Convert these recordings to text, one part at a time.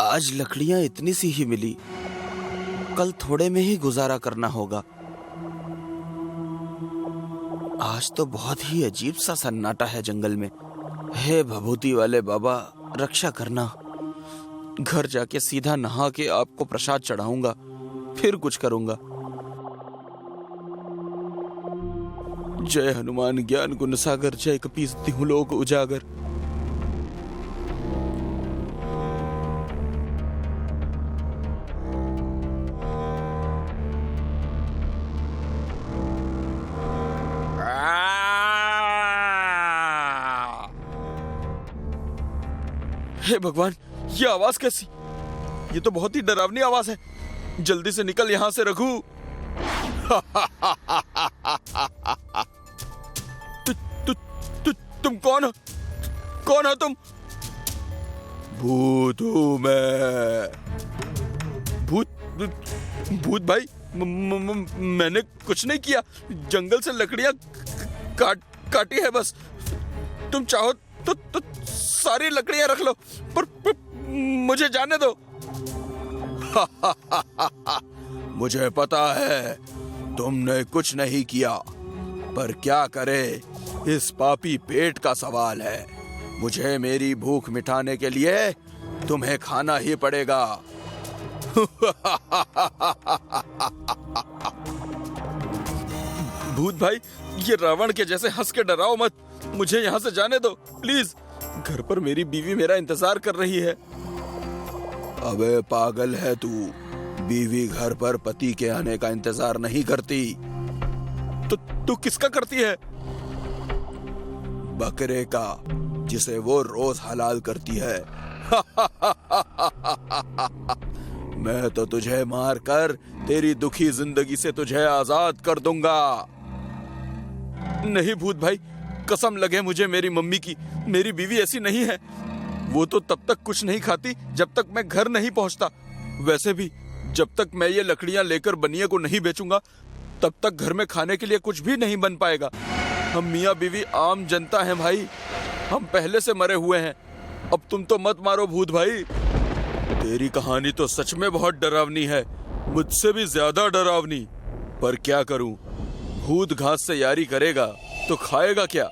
आज लकड़ियां इतनी सी ही मिली, कल थोड़े में ही गुजारा करना होगा। आज तो बहुत ही अजीब सा सन्नाटा है जंगल में। हे भभूति वाले बाबा, रक्षा करना। घर जाके सीधा नहा के आपको प्रसाद चढ़ाऊंगा, फिर कुछ करूंगा। जय हनुमान ज्ञान गुण सागर, जय कपीस तिहुँ लोक उजागर। हे भगवान, ये आवाज कैसी? ये तो बहुत ही डरावनी आवाज है। जल्दी से निकल यहां से रघु। तुम कौन हो? कौन हो तुम? भूत हूं मैं। भूत भाई, मैंने कुछ नहीं किया। जंगल से लकड़ियां काटी है बस। तुम चाहो तो सारी लकड़ियां रख लो, पर मुझे जाने दो। मुझे पता है तुमने कुछ नहीं किया, पर क्या करे, इस पापी पेट का सवाल है। मुझे मेरी भूख मिटाने के लिए तुम्हें खाना ही पड़ेगा। भूत भाई, ये रावण के जैसे हंस के डराओ मत। मुझे यहाँ से जाने दो प्लीज। घर पर मेरी बीवी मेरा इंतजार कर रही है। अबे पागल है तू? बीवी घर पर पति के आने का इंतजार नहीं करती। तो किसका करती है? बकरे का, जिसे वो रोज हलाल करती है। मैं तो तुझे मारकर तेरी दुखी जिंदगी से तुझे आजाद कर दूंगा। नहीं भूत भाई, कसम लगे मुझे मेरी मम्मी की, मेरी बीवी ऐसी नहीं है। वो तो तब तक कुछ नहीं खाती जब तक मैं घर नहीं पहुंचता। वैसे भी जब तक मैं ये लकड़ियां लेकर बनिए को नहीं बेचूंगा, तब तक घर में खाने के लिए कुछ भी नहीं बन पाएगा। हम मियाँ बीवी आम जनता हैं भाई, हम पहले से मरे हुए हैं। अब तुम तो मत मारो भूत भाई। तेरी कहानी तो सच में बहुत डरावनी है, मुझसे भी ज्यादा डरावनी। पर क्या करूं, भूत घास से यारी करेगा तो खाएगा क्या?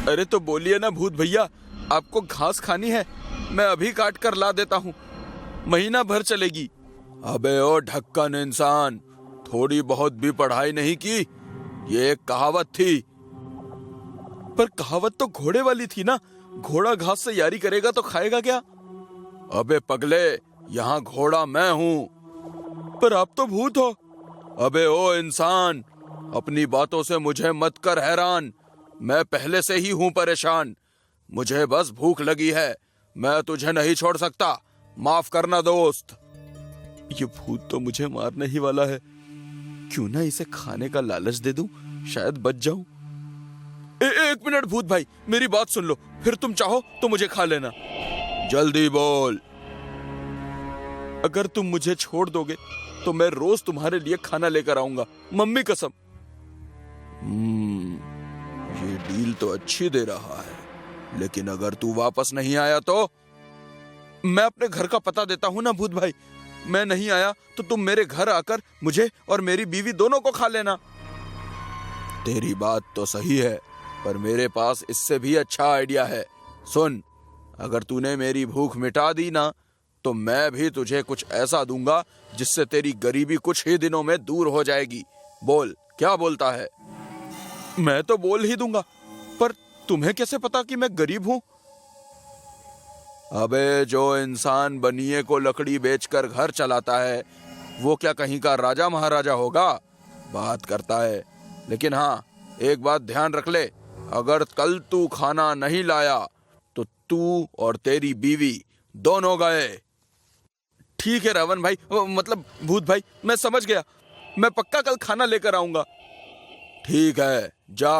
अरे तो बोलिए ना भूत भैया, आपको घास खानी है? मैं अभी काट कर ला देता हूँ, महीना भर चलेगी। अबे ओ ढक्कन इंसान, थोड़ी बहुत भी पढ़ाई नहीं की? ये एक कहावत थी। पर कहावत तो घोड़े वाली थी ना। घोड़ा घास से यारी करेगा तो खाएगा क्या? अबे पगले, यहाँ घोड़ा मैं हूँ। पर आप तो भूत हो। अबे ओ इंसान, अपनी बातों से मुझे मत कर हैरान। मैं पहले से ही हूँ परेशान। मुझे बस भूख लगी है, मैं तुझे नहीं छोड़ सकता। माफ करना दोस्त। ये भूत तो मुझे मारने ही वाला है। क्यों ना इसे खाने का लालच दे दूं, शायद बच जाऊं। एक मिनट भूत भाई, मेरी बात सुन लो, फिर तुम चाहो तो मुझे खा लेना। जल्दी बोल। अगर तुम मुझे छोड़ दोगे तो मैं रोज तुम्हारे लिए खाना लेकर आऊंगा, मम्मी कसम। ये डील तो अच्छी दे रहा है, लेकिन अगर तू वापस नहीं आया तो? मैं अपने घर का पता देता हूं ना भूत भाई। मैं नहीं आया तो तुम मेरे घर आकर मुझे और मेरी बीवी दोनों को खा लेना। तेरी बात तो सही है, पर मेरे पास इससे भी अच्छा आइडिया है। सुन, अगर तूने मेरी भूख मिटा दी ना, तो मैं भी तुझे कुछ ऐसा दूंगा जिससे तेरी गरीबी कुछ ही दिनों में दूर हो जाएगी। बोल, क्या बोलता है? मैं तो बोल ही दूंगा, पर तुम्हें कैसे पता कि मैं गरीब हूं? अबे जो इंसान बनिए को लकड़ी बेचकर घर चलाता है, वो क्या कहीं का राजा महाराजा होगा? बात करता है। लेकिन हाँ, एक बात ध्यान रख ले, अगर कल तू खाना नहीं लाया तो तू और तेरी बीवी दोनों गए। ठीक है रावण भाई, मतलब भूत भाई, मैं समझ गया। मैं पक्का कल खाना लेकर आऊंगा। ठीक है, जा।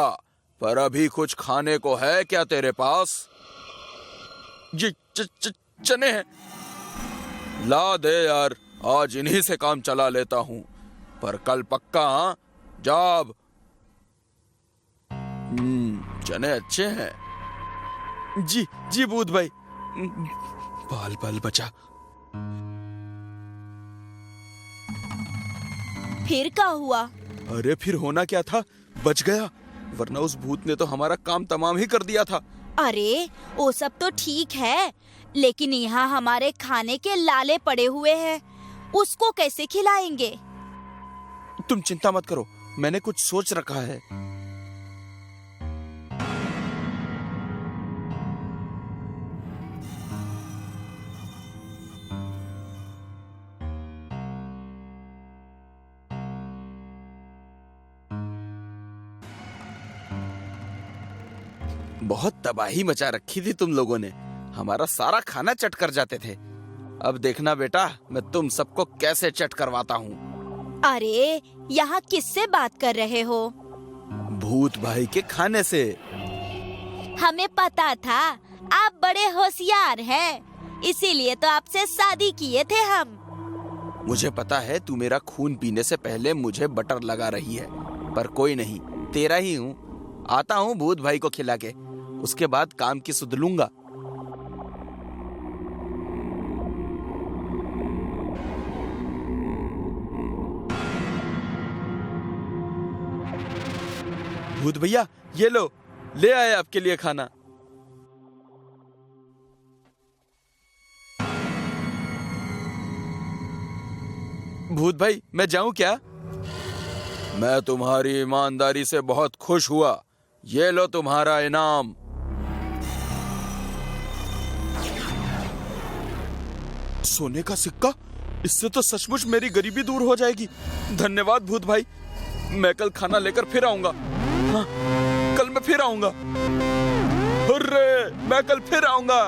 पर अभी कुछ खाने को है क्या तेरे पास? जी चने हैं। ला दे यार, आज इन्हीं से काम चला लेता हूं, पर कल पक्का। हाँ, जाब। चने अच्छे हैं। जी जी भूत भाई, बाल बाल बचा। फिर क्या हुआ? अरे फिर होना क्या था, बच गया, वरना उस भूत ने तो हमारा काम तमाम ही कर दिया था। अरे वो सब तो ठीक है, लेकिन यहाँ हमारे खाने के लाले पड़े हुए हैं, उसको कैसे खिलाएंगे? तुम चिंता मत करो, मैंने कुछ सोच रखा है। बहुत तबाही मचा रखी थी तुम लोगों ने, हमारा सारा खाना चट कर जाते थे। अब देखना बेटा, मैं तुम सबको कैसे चट करवाता हूँ। अरे यहाँ किससे बात कर रहे हो? भूत भाई के खाने से। हमें पता था आप बड़े होशियार हैं, इसीलिए तो आपसे शादी किए थे हम। मुझे पता है तू मेरा खून पीने से पहले मुझे बटर लगा रही है, पर कोई नहीं, तेरा ही हूँ। आता हूँ भूत भाई को खिला के, उसके बाद काम की सुध लूंगा। भूत भैया, ये लो, ले आए आपके लिए खाना। भूत भाई, मैं जाऊं क्या? मैं तुम्हारी ईमानदारी से बहुत खुश हुआ, ये लो तुम्हारा इनाम। सोने का सिक्का? इससे तो सचमुच मेरी गरीबी दूर हो जाएगी। धन्यवाद भूत भाई, मैं कल खाना लेकर फिर आऊंगा। हाँ, कल मैं फिर आऊंगा। हुर्रे, मैं कल फिर आऊंगा।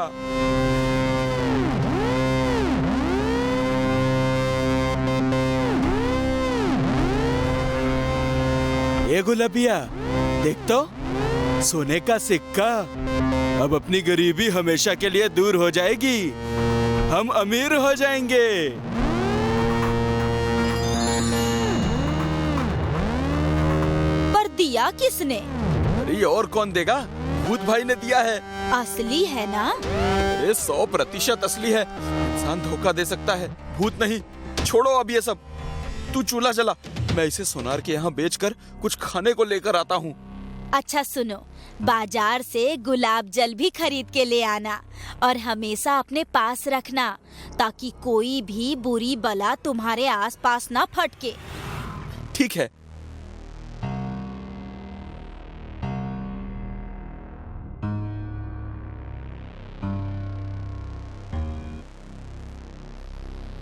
ए गुलाबिया, देख तो, सोने का सिक्का। अब अपनी गरीबी हमेशा के लिए दूर हो जाएगी, हम अमीर हो जाएंगे। पर दिया किसने? अरे और कौन देगा, भूत भाई ने दिया है। असली है ना? अरे 100% असली है, इंसान धोखा दे सकता है, भूत नहीं। छोड़ो अब ये सब, तू चूल्हा जला, मैं इसे सोनार के यहाँ बेचकर कुछ खाने को लेकर आता हूँ। अच्छा सुनो, बाजार से गुलाब जल भी खरीद के ले आना और हमेशा अपने पास रखना, ताकि कोई भी बुरी बला तुम्हारे आसपास ना फटके। ठीक है।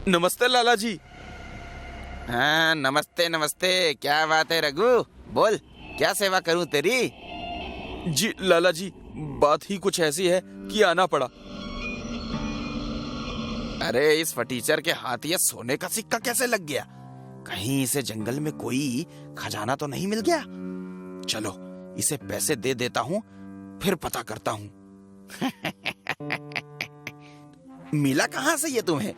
नमस्ते लाला जी। हाँ, नमस्ते नमस्ते। क्या बात है रघु, बोल, क्या सेवा करूं तेरी? जी लाला जी, बात ही कुछ ऐसी है कि आना पड़ा। अरे इस फटीचर के हाथ ये सोने का सिक्का कैसे लग गया? कहीं इसे जंगल में कोई खजाना तो नहीं मिल गया? चलो इसे पैसे दे देता हूँ, फिर पता करता हूँ। मिला कहाँ से ये तुम्हें?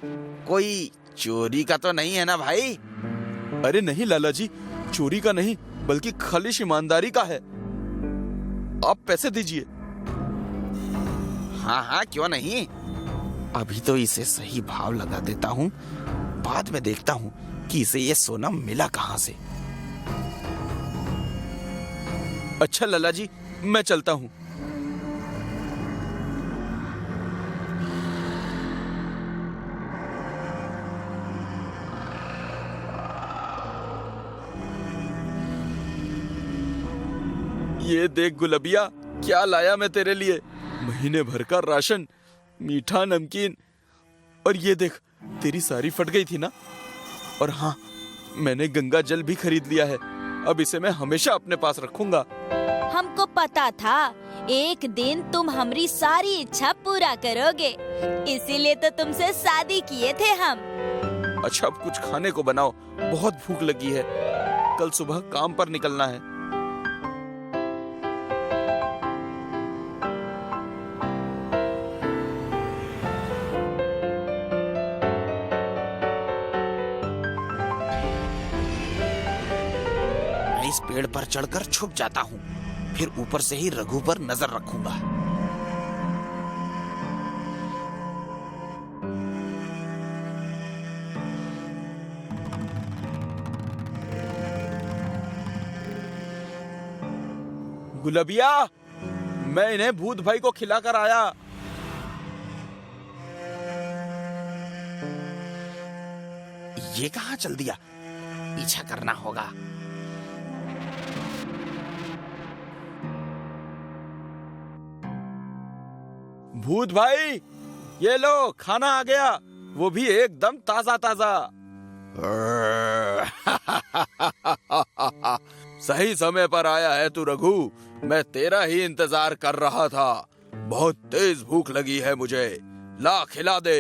कोई चोरी का तो नहीं है ना भाई? अरे नहीं लाला जी, चोरी का नहीं, बल्कि खालिश ईमानदारी का है। आप पैसे दीजिए। हाँ हाँ, क्यों नहीं। अभी तो इसे सही भाव लगा देता हूँ, बाद में देखता हूँ कि इसे ये सोना मिला कहाँ से। अच्छा लाला जी, मैं चलता हूँ। ये देख गुलबिया, क्या लाया मैं तेरे लिए, महीने भर का राशन, मीठा नमकीन। और ये देख, तेरी साड़ी फट गई थी ना। और हाँ, मैंने गंगा जल भी खरीद लिया है, अब इसे मैं हमेशा अपने पास रखूंगा। हमको पता था एक दिन तुम हमारी सारी इच्छा पूरा करोगे, इसीलिए तो तुमसे शादी किए थे हम। अच्छा, अब कुछ खाने को बनाओ, बहुत भूख लगी है, कल सुबह काम पर निकलना है। इस पेड़ पर चढ़कर छुप जाता हूँ, फिर ऊपर से ही रघु पर नजर रखूंगा। गुलबिया, मैं इन्हें भूत भाई को खिलाकर आया। ये कहाँ चल दिया? पीछा करना होगा। भूत भाई, ये लो खाना आ गया, वो भी एकदम ताजा ताजा। सही समय पर आया है तू रघु, मैं तेरा ही इंतजार कर रहा था। बहुत तेज भूख लगी है मुझे, ला खिला दे।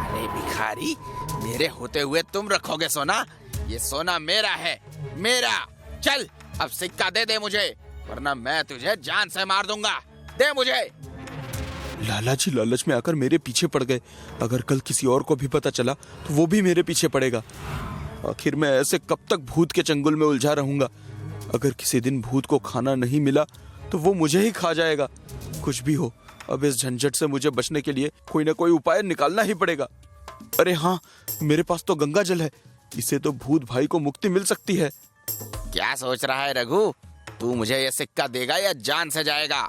अरे भिखारी, मेरे होते हुए तुम रखोगे सोना? ये सोना मेरा है, मेरा। चल अब सिक्का दे दे मुझे, वरना मैं तुझे जान से मार दूंगा। दे मुझे। लाला जी लालच में आकर मेरे पीछे पड़ गए। अगर कल किसी और को भी पता चला तो वो भी मेरे पीछे पड़ेगा। आखिर मैं ऐसे कब तक भूत के चंगुल में उलझा रहूंगा? अगर किसी दिन भूत को खाना नहीं मिला तो वो मुझे ही खा जाएगा। कुछ भी हो, अब इस झंझट से मुझे बचने के लिए कोई ना कोई उपाय निकालना ही पड़ेगा। अरे हाँ, मेरे पास तो गंगा जल है, इससे तो भूत भाई को मुक्ति मिल सकती है। क्या सोच रहा है रघु? तू मुझे ये सिक्का देगा या जान से जाएगा?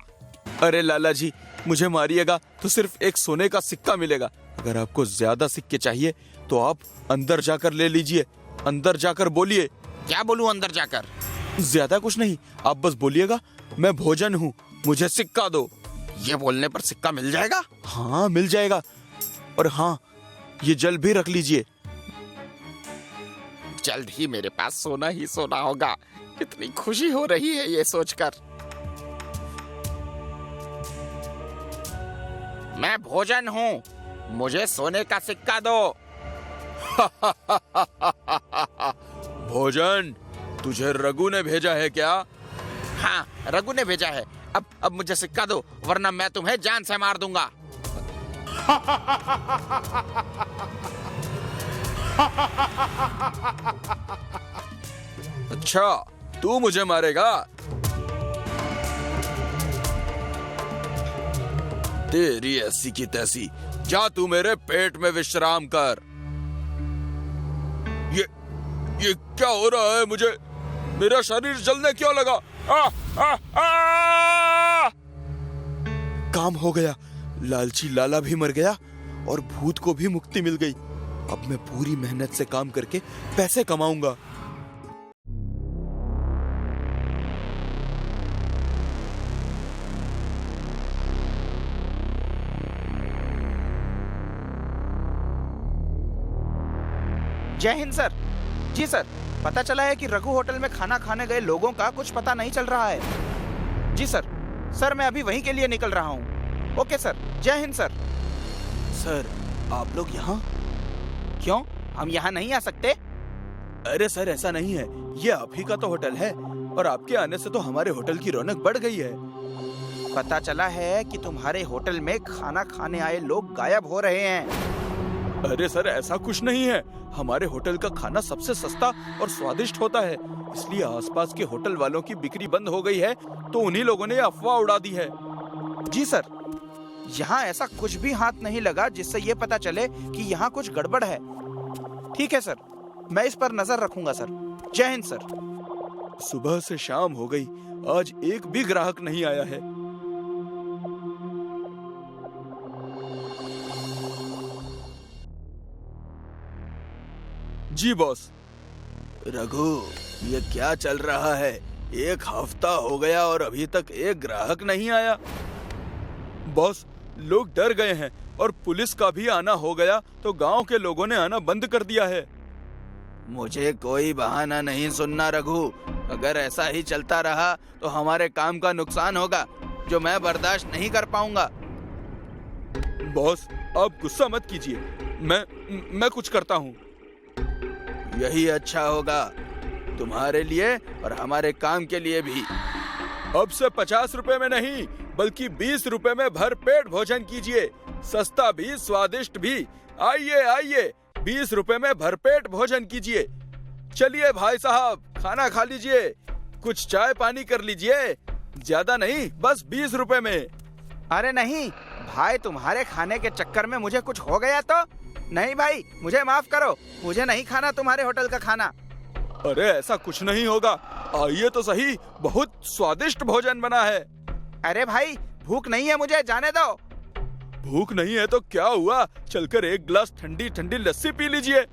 अरे लाला जी, मुझे मारिएगा तो सिर्फ एक सोने का सिक्का मिलेगा। अगर आपको ज्यादा सिक्के चाहिए तो आप अंदर जाकर ले लीजिए। अंदर जाकर बोलिए। क्या बोलूं अंदर जाकर? ज्यादा कुछ नहीं, आप बस बोलिएगा, मैं भोजन हूँ, मुझे सिक्का दो। ये बोलने पर सिक्का मिल जाएगा? हाँ मिल जाएगा। और हाँ, ये जल भी रख लीजिए। जल्द ही मेरे पास सोना ही सोना होगा। कितनी खुशी हो रही है ये सोचकर। मैं भोजन हूँ, मुझे सोने का सिक्का दो। भोजन? तुझे रघु ने भेजा है क्या? हाँ, रघु ने भेजा है। अब मुझे सिक्का दो, वरना मैं तुम्हें जान से मार दूंगा। अच्छा, तू मुझे मारेगा? तेरी ऐसी की तैसी, जा तू मेरे पेट में विश्राम कर। ये क्या हो रहा है मुझे? मेरा शरीर जलने क्यों लगा? काम हो गया, लालची लाला भी मर गया और भूत को भी मुक्ति मिल गई। अब मैं पूरी मेहनत से काम करके पैसे कमाऊंगा। जय हिंद सर। जी सर, पता चला है कि रघु होटल में खाना खाने गए लोगों का कुछ पता नहीं चल रहा है। जी सर, मैं अभी वहीं के लिए निकल रहा हूँ। ओके सर, जय हिंद सर। सर, आप लोग यहाँ? क्यों, हम यहाँ नहीं आ सकते? अरे सर, ऐसा नहीं है, ये आप ही का तो होटल है और आपके आने से तो हमारे होटल की रौनक बढ़ गई है। पता चला है कि तुम्हारे होटल में खाना खाने आए लोग गायब हो रहे हैं। अरे सर, ऐसा कुछ नहीं है। हमारे होटल का खाना सबसे सस्ता और स्वादिष्ट होता है, इसलिए आसपास के होटल वालों की बिक्री बंद हो गई है, तो उन्हीं लोगों ने अफवाह उड़ा दी है। जी सर, यहाँ ऐसा कुछ भी हाथ नहीं लगा जिससे ये पता चले कि यहाँ कुछ गड़बड़ है। ठीक है सर, मैं इस पर नजर रखूंगा सर। जय हिंद सर। सुबह से शाम हो गई, आज एक भी ग्राहक नहीं आया है। जी बॉस। रघु, ये क्या चल रहा है? एक हफ्ता हो गया और अभी तक एक ग्राहक नहीं आया। बॉस, लोग डर गए हैं और पुलिस का भी आना हो गया तो गांव के लोगों ने आना बंद कर दिया है। मुझे कोई बहाना नहीं सुनना रघु। अगर ऐसा ही चलता रहा तो हमारे काम का नुकसान होगा, जो मैं बर्दाश्त नहीं कर पाऊंगा। बॉस, आप गुस्सा मत कीजिए, मैं कुछ करता हूँ। यही अच्छा होगा, तुम्हारे लिए और हमारे काम के लिए भी। अब से 50 रुपए में नहीं, बल्कि 20 रुपए में भर पेट भोजन कीजिए। सस्ता भी, स्वादिष्ट भी। आइए आइए, 20 रुपए में भरपेट भोजन कीजिए। चलिए भाई साहब, खाना खा लीजिए। कुछ चाय पानी कर लीजिए, ज्यादा नहीं, बस 20 रुपए में। अरे नहीं भाई, तुम्हारे खाने के चक्कर में मुझे कुछ हो गया तो? नहीं भाई, मुझे माफ करो, मुझे नहीं खाना तुम्हारे होटल का खाना। अरे ऐसा कुछ नहीं होगा, आइए तो सही, बहुत स्वादिष्ट भोजन बना है। अरे भाई भूख नहीं है मुझे, जाने दो। भूख नहीं है तो क्या हुआ, चलकर एक गिलास ठंडी ठंडी लस्सी पी लीजिए।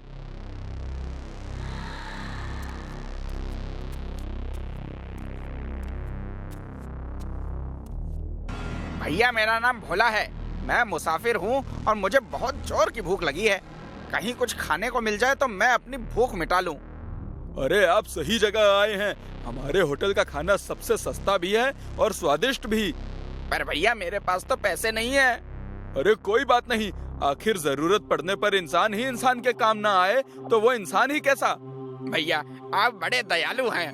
भैया मेरा नाम भोला है, मैं मुसाफिर हूँ और मुझे बहुत जोर की भूख लगी है। कहीं कुछ खाने को मिल जाए तो मैं अपनी भूख मिटा लूं। अरे आप सही जगह आए हैं, हमारे होटल का खाना सबसे सस्ता भी है और स्वादिष्ट भी। पर भैया मेरे पास तो पैसे नहीं है। अरे कोई बात नहीं, आखिर जरूरत पड़ने पर इंसान ही इंसान के काम ना आए तो वो इंसान ही कैसा। भैया आप बड़े दयालु हैं।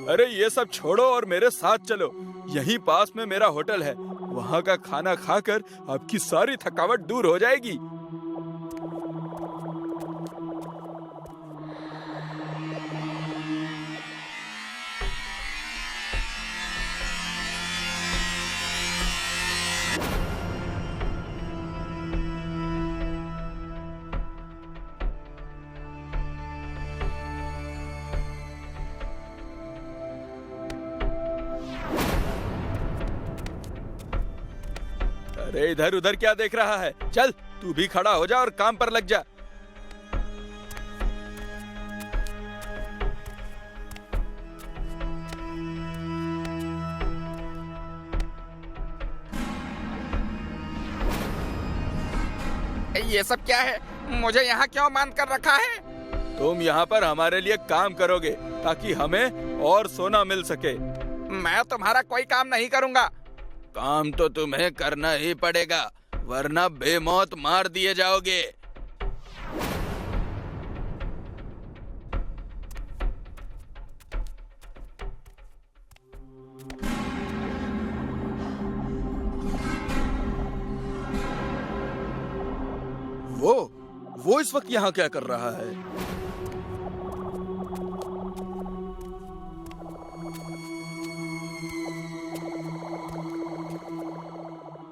अरे ये सब छोड़ो और मेरे साथ चलो, यहीं पास में मेरा होटल है, वहाँ का खाना खाकर आपकी सारी थकावट दूर हो जाएगी। अरे इधर उधर क्या देख रहा है, चल तू भी खड़ा हो जा और काम पर लग जा। ये सब क्या है, मुझे यहाँ क्यों बांध कर रखा है? तुम यहाँ पर हमारे लिए काम करोगे ताकि हमें और सोना मिल सके। मैं तुम्हारा कोई काम नहीं करूँगा। काम तो तुम्हें करना ही पड़ेगा, वरना बेमौत मार दिए जाओगे। वो इस वक्त यहाँ क्या कर रहा है?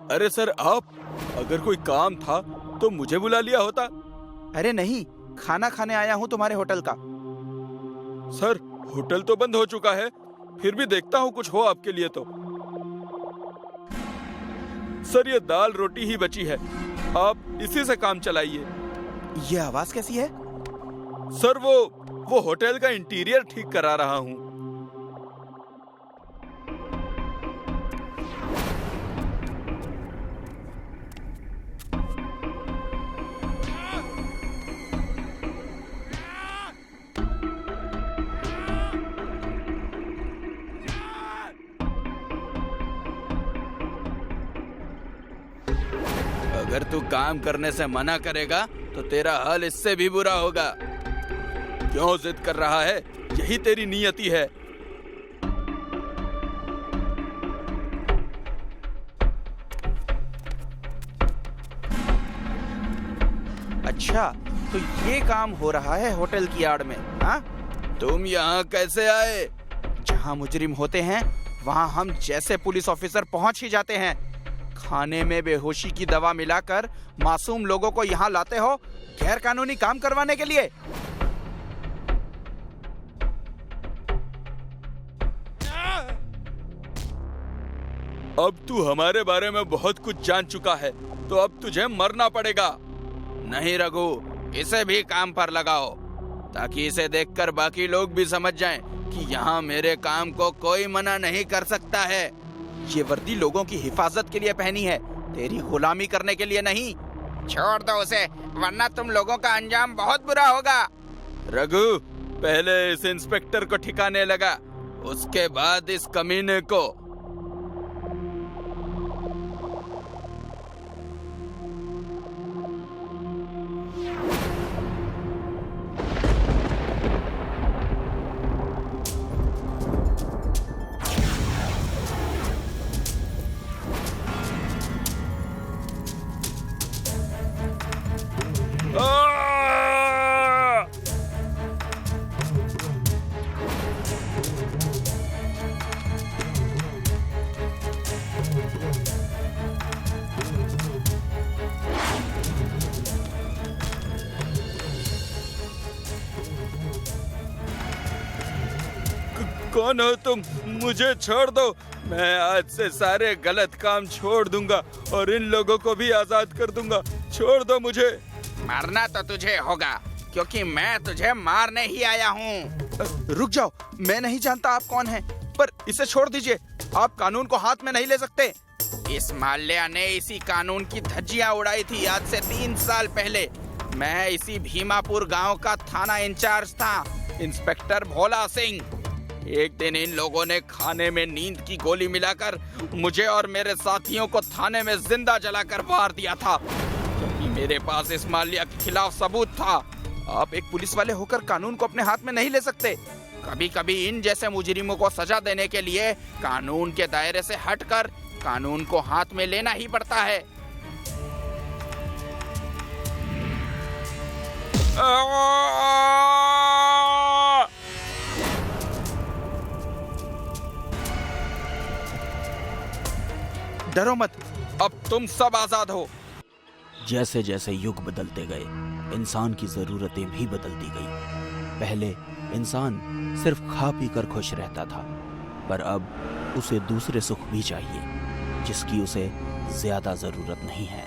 अरे सर आप, अगर कोई काम था तो मुझे बुला लिया होता। अरे नहीं, खाना खाने आया हूँ तुम्हारे होटल का। सर होटल तो बंद हो चुका है, फिर भी देखता हूँ कुछ हो आपके लिए तो। सर ये दाल रोटी ही बची है, आप इसी से काम चलाइए। ये आवाज कैसी है? सर वो होटल का इंटीरियर ठीक करा रहा हूँ। अगर तू काम करने से मना करेगा तो तेरा हाल इससे भी बुरा होगा। क्यों जिद कर रहा है? यही तेरी नियति है। अच्छा, तो ये काम हो रहा है होटल की आड़ में? हाँ, तुम यहाँ कैसे आए? जहाँ मुजरिम होते हैं वहाँ हम जैसे पुलिस ऑफिसर पहुँच ही जाते हैं। खाने में बेहोशी की दवा मिलाकर मासूम लोगों को यहाँ लाते हो गैर कानूनी काम करवाने के लिए। अब तू हमारे बारे में बहुत कुछ जान चुका है, तो अब तुझे मरना पड़ेगा। नहीं रघु, इसे भी काम पर लगाओ ताकि इसे देखकर बाकी लोग भी समझ जाएं कि यहाँ मेरे काम को कोई मना नहीं कर सकता है। ये वर्दी लोगों की हिफाजत के लिए पहनी है, तेरी गुलामी करने के लिए नहीं। छोड़ दो उसे, वरना तुम लोगों का अंजाम बहुत बुरा होगा। रघु, पहले इस इंस्पेक्टर को ठिकाने लगा, उसके बाद इस कमीने को। कौन हो तुम? मुझे छोड़ दो। मैं आज से सारे गलत काम छोड़ दूंगा और इन लोगों को भी आजाद कर दूंगा। छोड़ दो मुझे। मारना तो तुझे होगा, क्योंकि मैं तुझे मारने ही आया हूँ। रुक जाओ, मैं नहीं जानता आप कौन हैं, पर इसे छोड़ दीजिए। आप कानून को हाथ में नहीं ले सकते। इस माल्या ने इसी कानून की धज्जियां उड़ाई थी आज से 3 साल पहले। मैं इसी भीमापुर गांव का थाना इंचार्ज था, इंस्पेक्टर भोला सिंह। एक दिन इन लोगों ने खाने में नींद की गोली मिलाकर मुझे और मेरे साथियों को थाने में जिंदा जलाकर मार दिया था, क्योंकि मेरे पास इस माल्या के खिलाफ सबूत था। आप एक पुलिस वाले होकर कानून को अपने हाथ में नहीं ले सकते। कभी कभी इन जैसे मुजरिमों को सजा देने के लिए कानून के दायरे से हटकर कानून को हाथ में लेना ही पड़ता है। डरो मत, अब तुम सब आजाद हो। जैसे जैसे युग बदलते गए, इंसान की जरूरतें भी बदलती गई। पहले इंसान सिर्फ खा पी कर खुश रहता था, पर अब उसे दूसरे सुख भी चाहिए जिसकी उसे ज्यादा जरूरत नहीं है।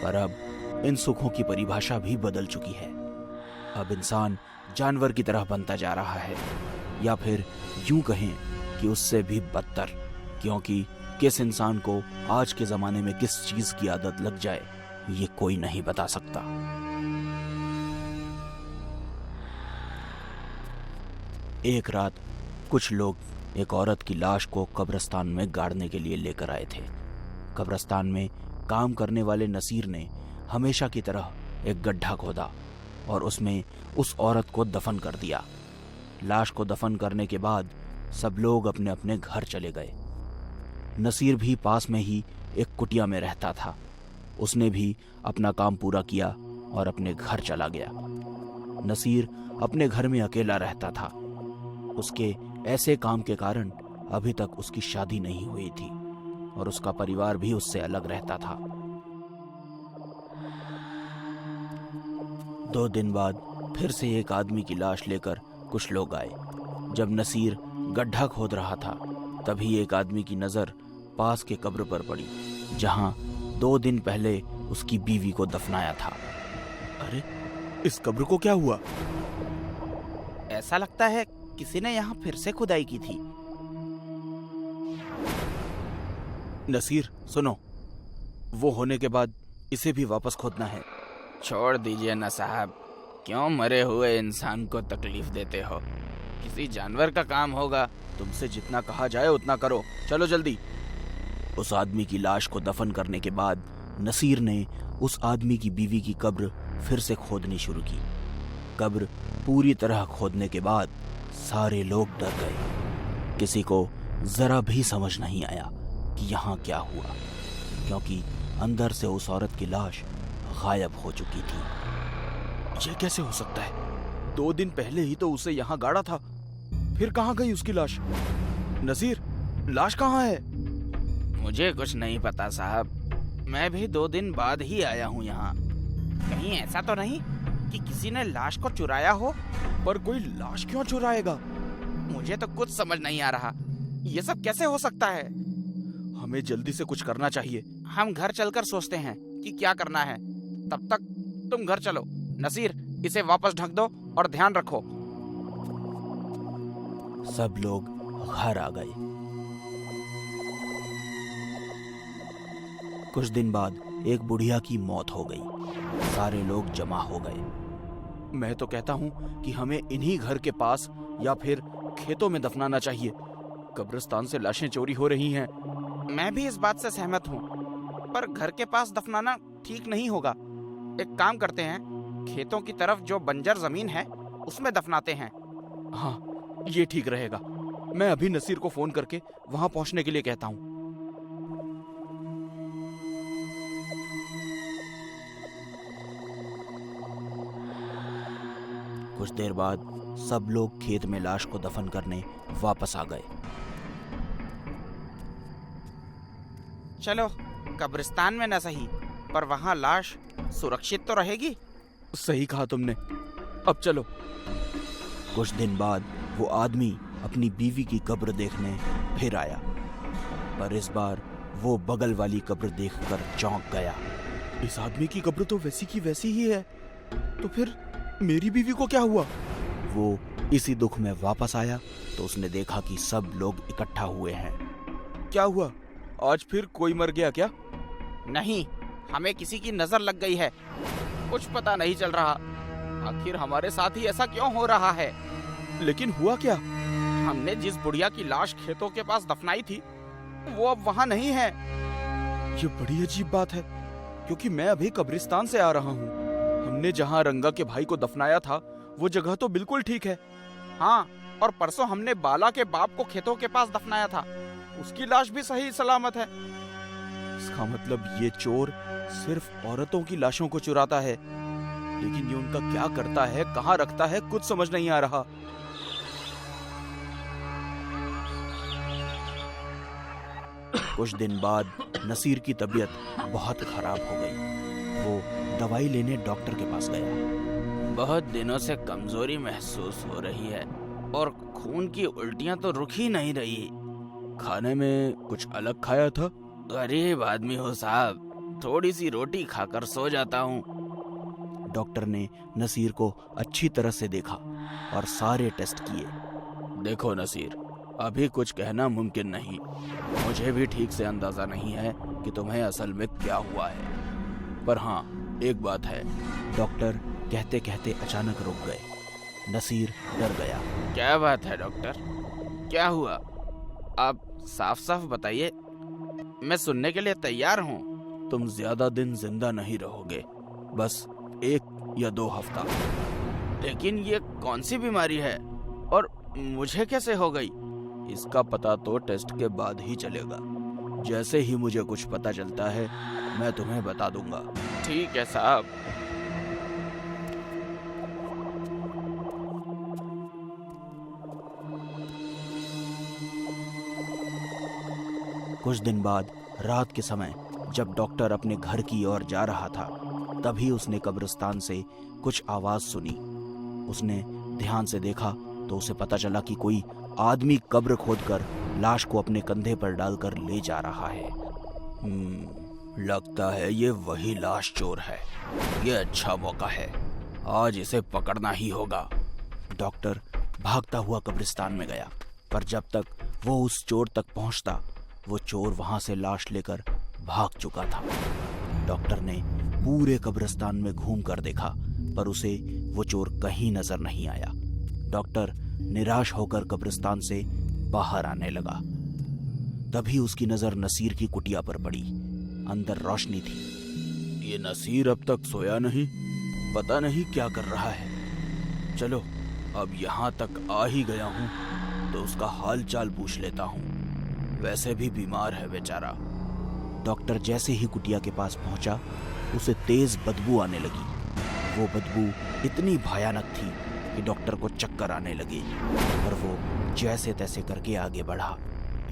पर अब इन सुखों की परिभाषा भी बदल चुकी है। अब इंसान जानवर की तरह बनता जा रहा है, या फिर यूं कहें कि उससे भी बदतर, क्योंकि किस इंसान को आज के जमाने में किस चीज की आदत लग जाए ये कोई नहीं बता सकता। एक रात कुछ लोग एक औरत की लाश को कब्रिस्तान में गाड़ने के लिए लेकर आए थे। कब्रिस्तान में काम करने वाले नसीर ने हमेशा की तरह एक गड्ढा खोदा और उसमें उस औरत को दफन कर दिया। लाश को दफन करने के बाद सब लोग अपने अपने घर चले गए। नसीर भी पास में ही एक कुटिया में रहता था। उसने भी अपना काम पूरा किया और अपने घर चला गया। नसीर अपने घर में अकेला रहता था। उसके ऐसे काम के कारण अभी तक उसकी शादी नहीं हुई थी और उसका परिवार भी उससे अलग रहता था। 2 दिन बाद फिर से एक आदमी की लाश लेकर कुछ लोग आए। जब नसीर गड्ढा खोद रहा था, तभी एक आदमी की नजर पास के कब्र पर पड़ी, जहां 2 दिन पहले उसकी बीवी को दफनाया था। अरे, इस कब्र को क्या हुआ? ऐसा लगता है किसी ने यहाँ फिर से खुदाई की थी। नसीर सुनो, वो होने के बाद इसे भी वापस खोदना है। छोड़ दीजिए ना साहब, क्यों मरे हुए इंसान को तकलीफ देते हो? किसी जानवर का काम होगा। तुमसे जितना कहा जाए उतना करो, चलो जल्दी। उस आदमी की लाश को दफन करने के बाद नसीर ने उस आदमी की बीवी की कब्र फिर से खोदनी शुरू की। कब्र पूरी तरह खोदने के बाद सारे लोग डर गए। किसी को जरा भी समझ नहीं आया कि यहाँ क्या हुआ, क्योंकि अंदर से उस औरत की लाश गायब हो चुकी थी। ये कैसे हो सकता है? 2 दिन पहले ही तो उसे यहाँ गाड़ा था, फिर कहाँ गई उसकी लाश? नसीर, लाश कहाँ है? मुझे कुछ नहीं पता साहब, मैं भी 2 दिन बाद ही आया हूँ यहाँ। कहीं ऐसा तो नहीं कि किसी ने लाश को चुराया हो? पर कोई लाश क्यों चुराएगा? मुझे तो कुछ समझ नहीं आ रहा। ये सब कैसे हो सकता है? हमें जल्दी से कुछ करना चाहिए। हम घर चलकर सोचते हैं कि क्या करना है। तब तक तुम घर चलो। नसीर, इसे वापस ढक दो और ध्यान रखो। सब लोग घर आ गए। कुछ दिन बाद एक बुढ़िया की मौत हो गई। सारे लोग जमा हो गए। मैं तो कहता हूँ कि हमें इन्हीं घर के पास या फिर खेतों में दफनाना चाहिए। कब्रिस्तान से लाशें चोरी हो रही हैं। मैं भी इस बात से सहमत हूँ, पर घर के पास दफनाना ठीक नहीं होगा। एक काम करते हैं, खेतों की तरफ जो बंजर जमीन है उसमें दफनाते हैं। हाँ, ये ठीक रहेगा। मैं अभी नसीर को फोन करके वहां पहुंचने के लिए कहता हूँ। कुछ देर बाद सब लोग खेत में लाश को दफन करने वापस आ गए। चलो कब्रिस्तान में न सही, पर वहाँ लाश सुरक्षित तो रहेगी। सही कहा तुमने। अब चलो। कुछ दिन बाद वो आदमी अपनी बीवी की कब्र देखने फिर आया, पर इस बार वो बगल वाली कब्र देखकर चौंक गया। इस आदमी की कब्र तो वैसी की वैसी ही है, तो फिर मेरी बीवी को क्या हुआ? वो इसी दुख में वापस आया तो उसने देखा कि सब लोग इकट्ठा हुए हैं। क्या हुआ? आज फिर कोई मर गया क्या? नहीं, हमें किसी की नजर लग गई है। कुछ पता नहीं चल रहा, आखिर हमारे साथ ही ऐसा क्यों हो रहा है। लेकिन हुआ क्या? हमने जिस बुढ़िया की लाश खेतों के पास दफनाई थी, वो अब वहाँ नहीं है। ये बड़ी अजीब बात है, क्योंकि मैं अभी कब्रिस्तान से आ रहा हूँ। हमने जहाँ रंगा के भाई को दफनाया था, वो जगह तो बिल्कुल ठीक है। हाँ, और परसों हमने बाला के बाप को खेतों के पास दफनाया था, उसकी लाश भी सही सलामत है। इसका मतलब ये चोर सिर्फ औरतों की लाशों को चुराता है, लेकिन ये उनका क्या करता है, कहाँ रखता है, कुछ समझ नहीं आ रहा। कुछ दिन बाद नसीर की तबीयत बहुत खराब हो गई। वो दवाई लेने डॉक्टर के पास गया। बहुत दिनों से कमजोरी महसूस हो रही है और खून की उल्टियां तो रुक ही नहीं रही। खाने में कुछ अलग खाया था? गरीब आदमी हो साहब, थोड़ी सी रोटी खाकर सो जाता हूँ। डॉक्टर ने नसीर को अच्छी तरह से देखा और सारे टेस्ट किए। देखो नसीर, अभी कुछ कहना मुमकिन नहीं। मुझे भी ठीक से अंदाजा नहीं है कि तुम्हें असल में क्या हुआ है, पर हाँ, एक बात है। डॉक्टर कहते कहते अचानक रुक गए। नसीर डर गया। क्या बात है डॉक्टर, क्या हुआ? आप साफ साफ बताइए, मैं सुनने के लिए तैयार हूँ। तुम ज्यादा दिन जिंदा नहीं रहोगे, बस 1 या 2 हफ्ता। लेकिन ये कौन सी बीमारी है और मुझे कैसे हो गई? इसका पता तो टेस्ट के बाद ही चलेगा। जैसे ही मुझे कुछ पता चलता है, मैं तुम्हें बता दूंगा। ठीक है साहब। कुछ दिन बाद रात के समय जब डॉक्टर अपने घर की ओर जा रहा था, तभी उसने कब्रिस्तान से कुछ आवाज सुनी। उसने ध्यान से देखा तो उसे पता चला कि कोई आदमी कब्र खोदकर लाश को अपने कंधे पर डालकर ले जा रहा है। लगता है ये वही लाश चोर है। ये अच्छा मौका है, आज इसे पकड़ना ही होगा। डॉक्टर भागता हुआ कब्रिस्तान में गया, पर जब तक वो उस चोर तक पहुंचता, वो चोर वहां से लाश लेकर भाग चुका था। डॉक्टर ने पूरे कब्रिस्तान में घूम कर देखा, पर उसे वो चोर कहीं नजर नहीं आया। डॉक्टर निराश होकर कब्रिस्तान से बाहर आने लगा। तभी उसकी नजर नसीर की कुटिया पर पड़ी। अंदर रोशनी थी। ये नसीर अब तक सोया नहीं, पता नहीं क्या कर रहा है। चलो, अब यहाँ तक आ ही गया हूँ तो उसका हाल चाल पूछ लेता हूँ। वैसे भी बीमार है बेचारा। डॉक्टर जैसे ही कुटिया के पास पहुंचा, उसे तेज बदबू आने लगी। वो बदबू इतनी भयानक थी कि डॉक्टर को चक्कर आने लगे, और वो जैसे तैसे करके आगे बढ़ा।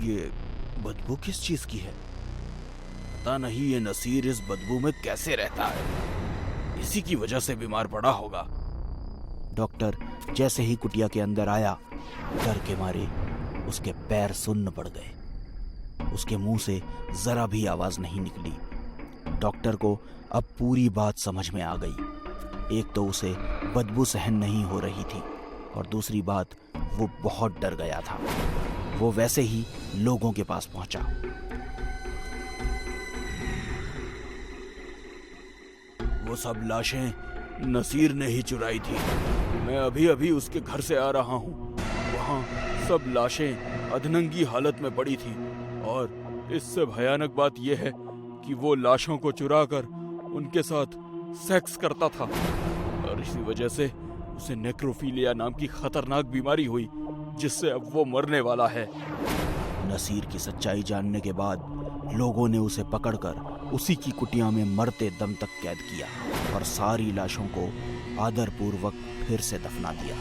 ये बदबू किस चीज की है? पता नहीं ये नसीर इस बदबू में कैसे रहता है। इसी की वजह से बीमार पड़ा होगा। डॉक्टर जैसे ही कुटिया के अंदर आया, डर के मारे उसके पैर सुन्न पड़ गए। उसके मुंह से जरा भी आवाज नहीं निकली। डॉक्टर को अब पूरी बात समझ में आ गई। एक तो उसे बदबू सहन नहीं हो रही थी, और दूसरी बात, वो बहुत डर गया था। वो वैसे ही लोगों के पास पहुंचा। वो सब लाशें नसीर ने ही चुराई थी। मैं अभी अभी उसके घर से आ रहा हूँ। वहाँ सब लाशें अधनंगी हालत में पड़ी थी, और इससे भयानक बात यह है कि वो लाशों को चुराकर उनके साथ सेक्स करता था, और इसी वजह से उसे नेक्रोफिलिया नाम की खतरनाक बीमारी हुई, जिससे अब वो मरने वाला है। नसीर की सच्चाई जानने के बाद लोगों ने उसे पकड़कर उसी की कुटिया में मरते दम तक कैद किया और सारी लाशों को आदरपूर्वक फिर से दफना दिया।